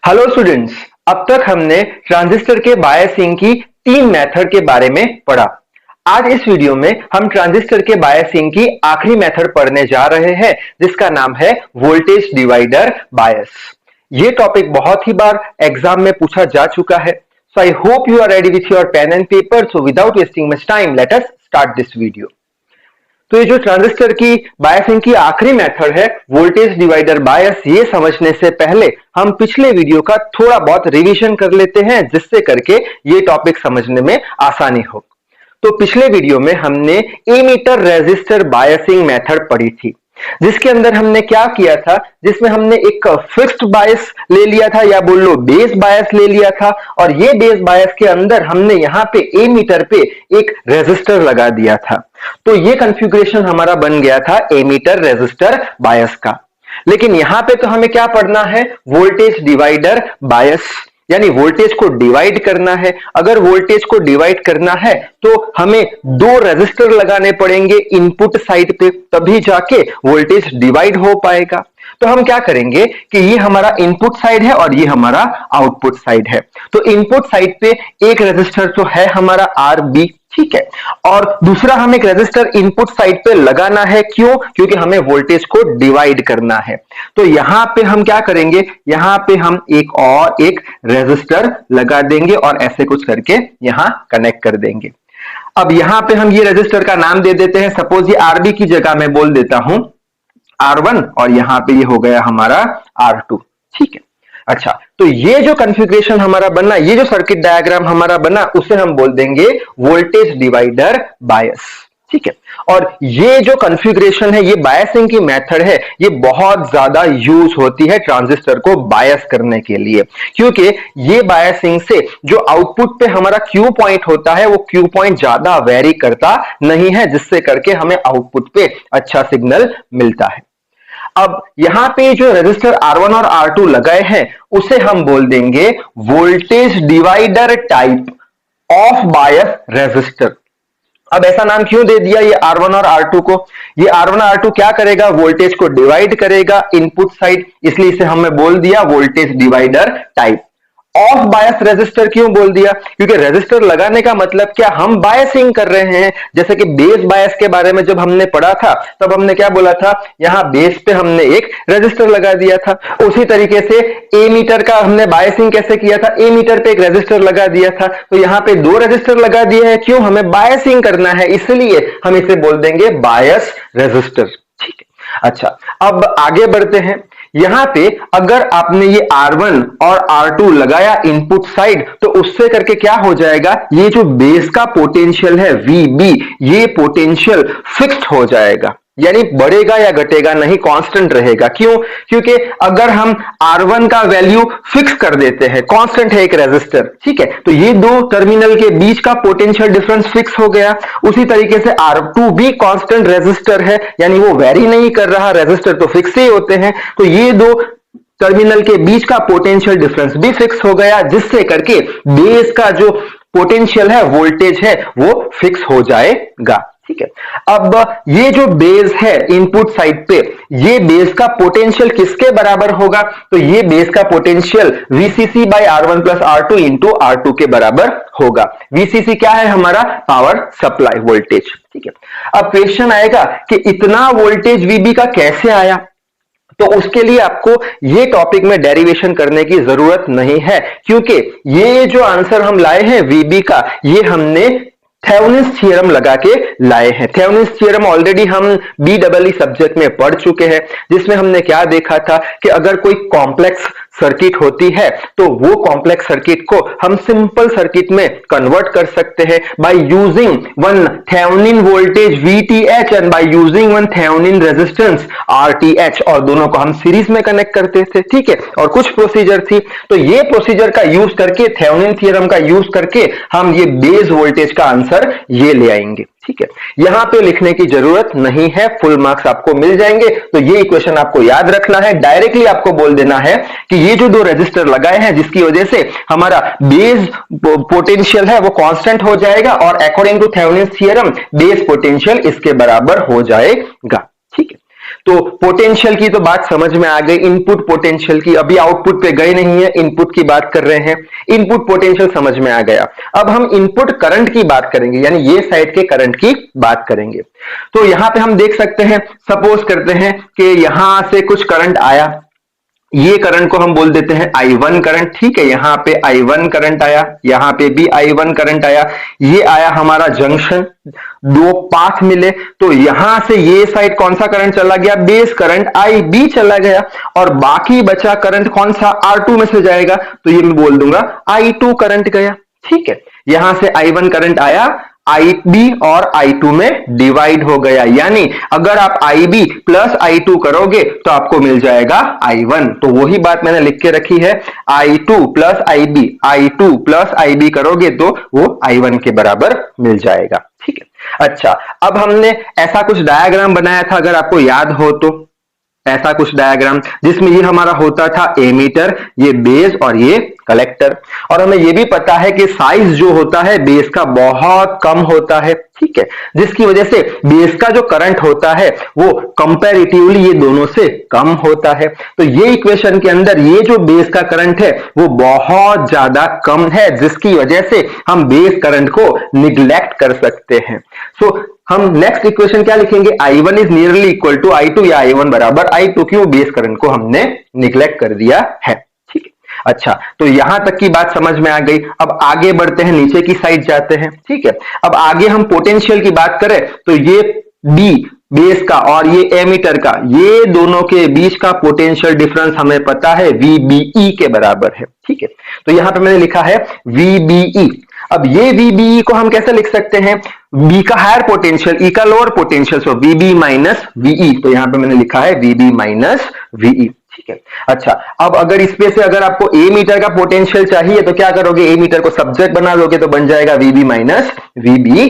Hello students. अब तक हमने ट्रांजिस्टर के बायसिंग की 3 मेथड के बारे में पढ़ा। आज इस वीडियो में हम ट्रांजिस्टर के बायसिंग की आखिरी मेथड पढ़ने जा रहे हैं, जिसका नाम है वोल्टेज डिवाइडर बायस। ये टॉपिक बहुत ही बार एग्जाम में पूछा जा चुका है। So I hope you are ready with your pen and paper. So without wasting much time let us start this video. तो ये जो ट्रांजिस्टर की बायसिंग की आखिरी मेथड है वोल्टेज डिवाइडर बायस, ये समझने से पहले हम पिछले वीडियो का थोड़ा बहुत रिवीजन कर लेते हैं, जिससे करके ये टॉपिक समझने में आसानी हो। तो पिछले वीडियो में हमने एमीटर रेजिस्टर बायसिंग मेथड पढ़ी थी, जिसके अंदर हमने क्या किया था, जिसमें हमने एक फिक्स्ड बायस ले लिया था या बोल लो बेस बायस ले लिया था, और ये बेस बायस के अंदर हमने यहाँ पे एमीटर पे एक रेजिस्टर लगा दिया था। तो ये कॉन्फ़िगरेशन हमारा बन गया था एमीटर रेजिस्टर बायस का। लेकिन यहां पे तो हमें क्या पढ़ना है, वोल्टेज डिवाइडर बायस, यानी वोल्टेज को डिवाइड करना है। अगर वोल्टेज को डिवाइड करना है तो हमें 2 रेजिस्टर लगाने पड़ेंगे इनपुट साइड पे, तभी जाके वोल्टेज डिवाइड हो पाएगा। तो हम क्या करेंगे कि ये हमारा इनपुट साइड है और ये हमारा आउटपुट साइड है। तो इनपुट साइड पे एक रेजिस्टर तो है हमारा RB, ठीक है, और दूसरा हम एक रेजिस्टर इनपुट साइड पे लगाना है। क्यों? क्योंकि हमें वोल्टेज को डिवाइड करना है। तो यहां पे हम क्या करेंगे, यहां पे हम एक रेजिस्टर लगा देंगे और ऐसे कुछ करके यहां कनेक्ट कर देंगे। अब यहां पे हम ये रेजिस्टर का नाम दे देते हैं। सपोज ये RB की जगह मैं बोल देता हूं R1, और यहां पे ये हो गया हमारा R2, ठीक है। अच्छा, तो ये जो कॉन्फ़िगरेशन हमारा बना, ये जो सर्किट डायग्राम हमारा बना, उसे हम बोल देंगे वोल्टेज डिवाइडर बायस, ठीक है। और ये जो कॉन्फ़िगरेशन है, ये बायसिंग की मेथड है, ये बहुत ज्यादा यूज होती है ट्रांजिस्टर को बायस करने के लिए, क्योंकि ये बायसिंग से जो आउटपुट पे हमारा क्यू पॉइंट होता है, वो क्यू पॉइंट ज्यादा वेरी करता नहीं है, जिससे करके हमें आउटपुट पे अच्छा सिग्नल मिलता है। अब यहां पे जो रेजिस्टर R1 और R2 लगाए हैं, उसे हम बोल देंगे voltage divider type of bias resistor. अब ऐसा नाम क्यों दे दिया ये R1 और R2 को? ये R1 और R2 क्या करेगा, वोल्टेज को डिवाइड करेगा इनपुट साइड, इसलिए इसे हमने बोल दिया voltage divider type of bias resistor. क्यों बोल दिया? क्योंकि रेजिस्टर लगाने का मतलब क्या, हम बायसिंग कर रहे हैं। जैसे कि बेस बायस के बारे में जब हमने पढ़ा था, तब हमने क्या बोला था, यहां बेस पे हमने एक रेजिस्टर लगा दिया था। उसी तरीके से एमीटर का हमने बायसिंग कैसे किया था, एमीटर पे एक रेजिस्टर लगा दिया था। तो यहां पे 2 रेजिस्टर लगा दिए हैं। क्यों? हमें बायसिंग करना है, इसलिए हम इसे बोल देंगे बायस रेजिस्टर, ठीक है। अच्छा, अब आगे बढ़ते हैं। यहां पे अगर आपने ये R1 और R2 लगाया इनपुट साइड, तो उससे करके क्या हो जाएगा, ये जो बेस का पोटेंशियल है VB, ये पोटेंशियल फिक्स्ड हो जाएगा, यानी बढ़ेगा या घटेगा नहीं, कांस्टेंट रहेगा। क्यों? क्योंकि अगर हम R1 का वैल्यू फिक्स कर देते हैं, कांस्टेंट है एक रेजिस्टर, ठीक है, तो ये 2 टर्मिनल के बीच का पोटेंशियल डिफरेंस फिक्स हो गया। उसी तरीके से R2 भी कांस्टेंट रेजिस्टर है, यानी वो वेरी नहीं कर रहा, रेजिस्टर तो फिक्स ही होते हैं। तो ये 2 टर्मिनल के बीच का पोटेंशियल डिफरेंस भी फिक्स हो गया, जिससे करके बेस का जो पोटेंशियल है, वोल्टेज है, वो फिक्स हो जाएगा, ठीक है। अब ये जो बेस है इनपुट साइड पे, ये बेस का पोटेंशियल किसके बराबर होगा, तो ये बेस का potential VCC by R1 plus R2 into R2 के बराबर होगा। VCC क्या है, हमारा पावर सप्लाई वोल्टेज, ठीक है। अब क्वेश्चन आएगा कि इतना वोल्टेज VB का कैसे आया, तो उसके लिए आपको ये टॉपिक में डेरिवेशन करने की जरूरत नहीं है, क्योंकि ये जो आंसर हम लाए हैं VB का, ये हमने थेवेनिन्स थ्योरम लगा के लाए हैं। थेवेनिन्स थ्योरम ऑलरेडी हम BEE सब्जेक्ट में पढ़ चुके हैं, जिसमें हमने क्या देखा था कि अगर कोई कॉम्प्लेक्स सर्किट होती है, तो वो कॉम्प्लेक्स सर्किट को हम सिंपल सर्किट में कन्वर्ट कर सकते हैं by using one Thevenin voltage VTH and by using one Thevenin resistance RTH, और दोनों को हम सीरीज में कनेक्ट करते थे, ठीक है। और कुछ प्रोसीजर थी, तो ये प्रोसीजर का यूज करके, थेवेनिन थ्योरम का यूज करके हम ये बेस वोल्टेज का आंसर ये ले आएंगे, ठीक है। यहां पे लिखने की जरूरत नहीं है, फुल मार्क्स आपको मिल जाएंगे। तो ये इक्वेशन आपको याद रखना है, डायरेक्टली आपको बोल देना है कि ये जो 2 रेजिस्टर लगाए हैं, जिसकी वजह से हमारा बेस पोटेंशियल है वो कांस्टेंट हो जाएगा, और according to Thevenin's theorem base potential इसके बराबर हो जाएगा, ठीक है। तो पोटेंशियल की तो बात समझ में आ गई, इनपुट पोटेंशियल की। अभी आउटपुट पे गए नहीं है, इनपुट की बात कर रहे हैं। इनपुट पोटेंशियल समझ में आ गया। अब हम इनपुट करंट की बात करेंगे, यानी ये साइड के करंट की बात करेंगे। तो यहां पे हम देख सकते हैं, सपोज करते हैं कि यहां से कुछ करंट आया, ये करंट को हम बोल देते हैं I1 करंट। ठीक है, यहां पे I1 करंट आया, यहां पे भी I1 करंट आया। ये आया हमारा जंक्शन, दो पाथ मिले, तो यहां से ये साइड कौन सा करंट चला गया, बेस करंट IB चला गया, और बाकी बचा करंट कौन सा, R2 में से जाएगा, तो ये मैं बोल दूंगा I2 करंट गया। ठीक है, यहां से I1 करंट आया, IB और I2 में डिवाइड हो गया, यानी अगर आप IB प्लस I2 करोगे तो आपको मिल जाएगा I1। तो वही बात मैंने लिख के रखी है, I2 plus IB, I2 plus IB करोगे तो वो I1 के बराबर मिल जाएगा। ठीक है, अच्छा, अब हमने ऐसा कुछ डायग्राम बनाया था, अगर आपको याद हो तो, ऐसा कुछ डायग्राम जिसमें ये हमारा होता था एमीटर, ये बेस और ये कलेक्टर। और हमें ये भी पता है कि साइज जो होता है बेस का बहुत कम होता है। ठीक है, जिसकी वजह से बेस का जो करंट होता है वो कंपैरेटिवली ये दोनों से कम होता है। तो ये इक्वेशन के अंदर ये जो बेस का करंट है वो बहुत ज्यादा कम है, जिसकी वजह से हम बेस करंट को निग्लेक्ट कर सकते हैं। सो हम नेक्स्ट इक्वेशन क्या लिखेंगे, I1 is nearly equal to I2 या I1 बराबर I2, क्यों, बेस करंट को हमने निग्लेक्ट कर दिया है। ठीक है, अच्छा, तो यहां तक की बात समझ में आ गई। अब आगे बढ़ते हैं, नीचे की साइड जाते हैं। ठीक है, अब आगे हम पोटेंशियल की बात करें तो ये B बेस का और ये एमीटर का, ये दोनों के बीच का पोटेंशियल डिफरेंस हमें पता है VBE के बराबर है। ठीक है, तो यहां पे मैंने लिखा है VBE। अब ये VBE को हम कैसे लिख सकते हैं, B का हायर पोटेंशियल, E का लोअर पोटेंशियल, सो VB माइनस VE। तो यहां पे मैंने लिखा है VB माइनस VE। ठीक है, अच्छा, अब अगर इसमें से अगर आपको ए मीटर का पोटेंशियल चाहिए तो क्या करोगे, ए मीटर को सब्जेक्ट बना दोगे तो बन जाएगा VB माइनस VBE।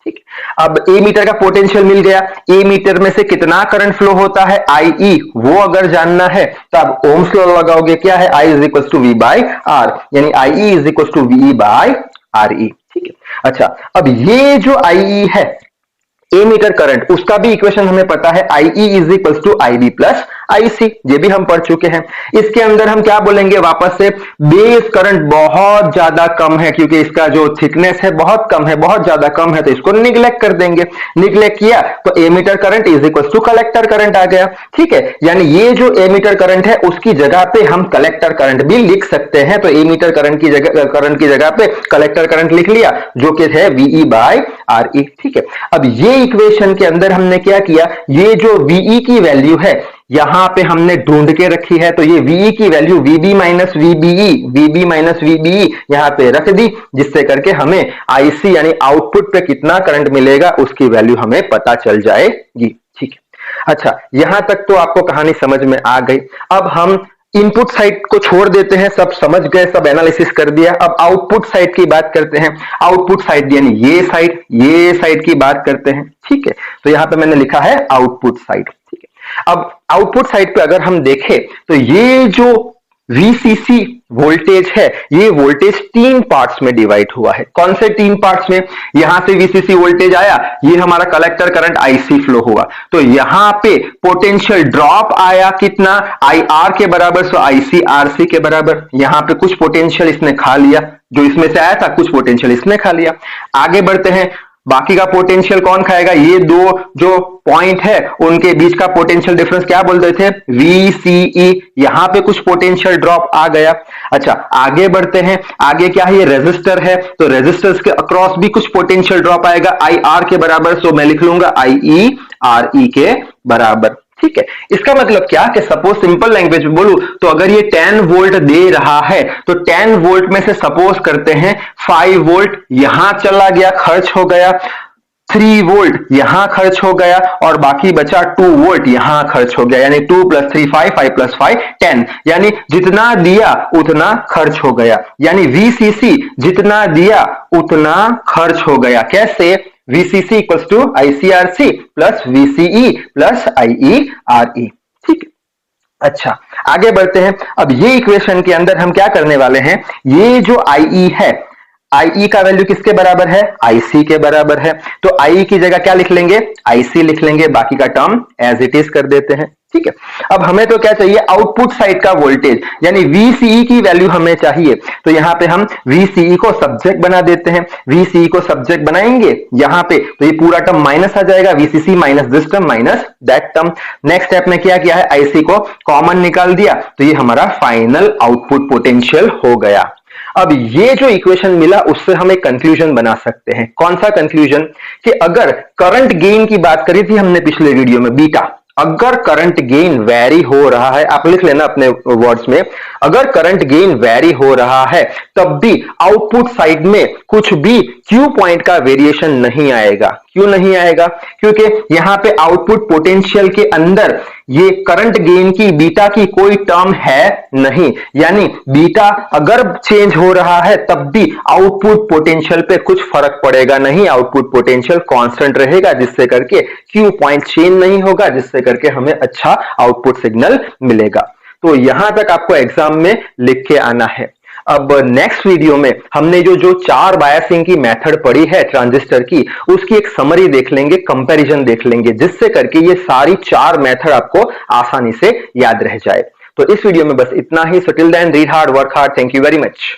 ठीक है, अब ए मीटर का पोटेंशियल मिल गया, ए मीटर में से कितना करंट फ्लो होता है IE, वो अगर जानना है तो आप ओम्स लॉ लगाओगे, क्या है, I is equal to V by R, यानी IE is equal to VE by RE। ठीक है, अच्छा, अब ये जो IE है ए मीटर करंट, उसका भी इक्वेशन हमें पता है, IE is equal to IB plus IC, ये भी हम पढ़ चुके हैं। इसके अंदर हम क्या बोलेंगे वापस से, बेस करंट बहुत ज्यादा कम है, क्योंकि इसका जो थिकनेस है बहुत कम है, बहुत ज्यादा कम है, तो इसको निग्लेक्ट कर देंगे। निग्लेक्ट किया तो emitter current is equal to collector current आ गया। ठीक है, यानी ये जो एमीटर करंट है उसकी जगह पे हम कलेक्टर करंट भी लिख सकते हैं। तो एमीटर करंट की जगह पे कलेक्टर करंट लिख लिया, जो कि है VE बाय RE। ठीक है, अब ये इक्वेशन के अंदर हमने क्या किया, ये जो VE की वैल्यू है यहां पे हमने ढूंढ के रखी है, तो ये VE की वैल्यू VB माइनस VBE यहां पे रख दी, जिससे करके हमें IC यानी आउटपुट पे कितना करंट मिलेगा उसकी वैल्यू हमें पता चल जाएगी। ठीक है, अच्छा, यहां तक तो आपको कहानी समझ में आ गई। अब हम इनपुट साइड को छोड़ देते हैं, सब समझ गए, सब एनालिसिस कर दिया। अब आउटपुट साइड की बात करते हैं। आउटपुट साइड यानी ये साइड की बात करते हैं। ठीक है, तो यहां पे मैंने लिखा है आउटपुट साइड। ठीक है, अब आउटपुट साइड पे अगर हम देखें तो ये जो VCC वोल्टेज है, ये वोल्टेज 3 पार्ट्स में डिवाइड हुआ है। कौन से 3 पार्ट्स में, यहां से VCC वोल्टेज आया, ये हमारा कलेक्टर करंट IC फ्लो हुआ, तो यहां पे पोटेंशियल ड्रॉप आया कितना, IR के बराबर, सो IC RC के बराबर। यहां पे कुछ पोटेंशियल इसने खा लिया, जो इसमें से आया था कुछ पोटेंशियल इसने खा लिया। आगे बढ़ते हैं, बाकी का पोटेंशियल कौन खाएगा, ये दो जो पॉइंट है उनके बीच का पोटेंशियल डिफरेंस क्या बोलते थे, VCE। यहां पे कुछ पोटेंशियल ड्रॉप आ गया। अच्छा, आगे बढ़ते हैं, आगे क्या है, ये रेजिस्टर है, तो रेजिस्टर्स के अक्रॉस भी कुछ पोटेंशियल ड्रॉप आएगा IR के बराबर, सो मैं लिख लूंगा IE RE के बराबर। ठीक है, इसका मतलब क्या कि सपोज सिंपल लैंग्वेज में बोलूं तो अगर ये 10 वोल्ट दे रहा है तो 10 वोल्ट में से सपोज करते हैं 5 वोल्ट यहां चला गया, खर्च हो गया, 3 वोल्ट यहां खर्च हो गया, और बाकी बचा 2 वोल्ट यहां खर्च हो गया, यानी 2 + 3 5, 5 + 5 10, यानी जितना दिया उतना खर्च हो गया, यानी VCC जितना दिया उतना खर्च हो गया। कैसे, VCC equals to ICRC plus VCE plus IERE। ठीक, अच्छा, आगे बढ़ते हैं। अब ये इक्वेशन के अंदर हम क्या करने वाले हैं, ये जो IE है IE का वैल्यू किसके बराबर है? IC के बराबर है। तो IE की जगह क्या लिख लेंगे? IC लिख लेंगे, बाकी का टर्म एज इट इज कर देते हैं। ठीक है, अब हमें तो क्या चाहिए? आउटपुट साइड का वोल्टेज, यानी VCE की वैल्यू हमें चाहिए। तो यहां पे हम VCE को सब्जेक्ट बना देते हैं। VCE को सब्जेक्ट बनाएंगे यहां पे, तो ये पूरा टर्म माइनस आ जाएगा, VCC minus this term minus that term. Next step में क्या किया है? IC को कॉमन निकाल दिया, तो ये हमारा फाइनल आउटपुट पोटेंशियल हो गया। अब ये जो इक्वेशन मिला उससे हम एक कंक्लूजन बना सकते हैं। कौन सा कंक्लूजन? कि अगर करंट गेन की बात करी थी हमने पिछले वीडियो में, बीटा, अगर करंट गेन वेरी हो रहा है, आप लिख लेना अपने वर्ड्स में, अगर करंट गेन वेरी हो रहा है तब भी आउटपुट साइड में कुछ भी Q पॉइंट का वेरिएशन नहीं आएगा। क्यों नहीं आएगा? क्योंकि यहां पे आउटपुट पोटेंशियल के अंदर ये करंट गेन की बीटा की कोई टर्म है नहीं, यानी बीटा अगर चेंज हो रहा है तब भी आउटपुट पोटेंशियल पे कुछ फर्क पड़ेगा नहीं, आउटपुट पोटेंशियल कांस्टेंट रहेगा, जिससे करके Q पॉइंट चेंज नहीं होगा, जिससे करके हमें अच्छा आउटपुट सिग्नल मिलेगा। तो यहां तक आपको एग्जाम में लिख के आना है। अब नेक्स्ट वीडियो में हमने जो चार बायसिंग की मेथड पढ़ी है ट्रांजिस्टर की, उसकी एक समरी देख लेंगे, कंपैरिजन देख लेंगे, जिससे करके ये सारी चार मेथड आपको आसानी से याद रह जाए। तो इस वीडियो में बस इतना ही। So till then read hard, work hard. Thank you very much.